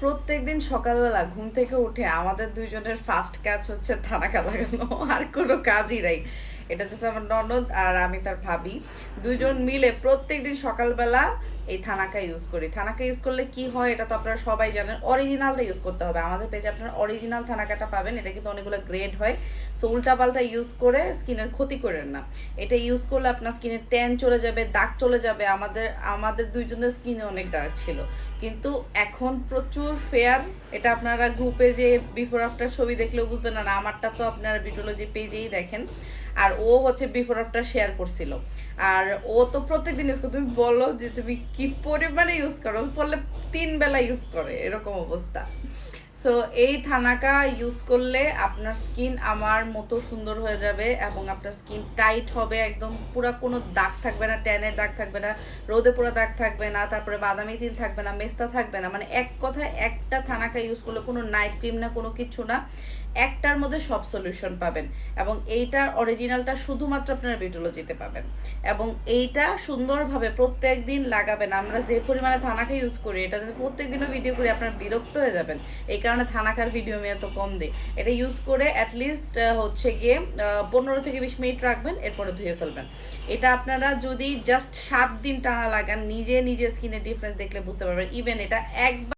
প্রত্যেকদিন সকালবেলা ঘুম থেকে উঠে আমাদের দুইজনের ফার্স্ট কাজ হচ্ছে থানাকা লাগানো, আর কোনো কাজই নাই। এটা হচ্ছে আমার ননদ আর আমি তার ভাবি, দুইজন মিলে প্রত্যেকদিন সকালবেলা এই থানাকা ইউজ করি। থানাকা ইউজ করলে কি হয় এটা তো আপনারা সবাই জানেন, অরিজিনালটা ইউজ করতে হবে। আমাদের পেজে আপনারা অরিজিনাল থানাকাটা পাবেন, এটা কিন্তু অনেকগুলো গ্রেড হয়। সো উল্টাপাল্টা ইউজ করে স্কিনের ক্ষতি করেন না। এটা ইউজ করলে আপনার স্কিনের ট্যান চলে যাবে, দাগ চলে যাবে। আমাদের আমাদের দুইজনের স্কিনে অনেক ডার্ক ছিল, কিন্তু এখন প্রচুর ফেয়ার। এটা আপনারা গ্রুপে যে বিফোর আফটার ছবি দেখলেও বুঝবেন না, আমারটা তো আপনারা ভিডিওলজি পেজেই দেখেন। আর ও হচ্ছে বিফোর আফটার শেয়ার করছিল, আর ও তো প্রত্যেকদিন ইউজ করে। তুমি বলো যে তুমি কি পরিমাণে ইউজ করো, বললে 3 বেলা ইউজ করে, এরকম অবস্থা। সো এই থানাকা ইউজ করলে আপনার স্কিন আমার মতো সুন্দর হয়ে যাবে, এবং আপনার স্কিন টাইট হবে একদম, পুরো কোনো দাগ থাকবে না, ট্যানের দাগ থাকবে না, রোদে পুরো দাগ থাকবে না, তারপরে বাদামি তিল থাকবে না, মেস্তা থাকবে না। মানে এক কথায় একটা থানাকা ইউজ করলে কোনো নাইট ক্রিম না, কোনো কিছু না, একটার মধ্যে সব সলিউশন পাবেন। এবং এইটার অরিজিনালটা শুধুমাত্র আপনারা ভিডিওলজিতে পাবেন, এবং এইটা সুন্দরভাবে প্রত্যেক দিন লাগাবেন। আমরা যে পরিমাণে থানাকা ইউজ করি, এটা যদি প্রত্যেক দিনও ভিডিও করি আপনারা বিরক্ত হয়ে যাবেন। এই কারণে থানাকার ভিডিও আমি এত কম দিই। এটা ইউজ করে অ্যাটলিস্ট হচ্ছে গিয়ে 15 থেকে 20 মিনিট রাখবেন, এরপরে ধুয়ে ফেলবেন। এটা আপনারা যদি জাস্ট 7 দিন টানা লাগান, নিজে নিজে স্কিনের ডিফারেন্স দেখলে বুঝতে পারবেন। ইভেন এটা একবার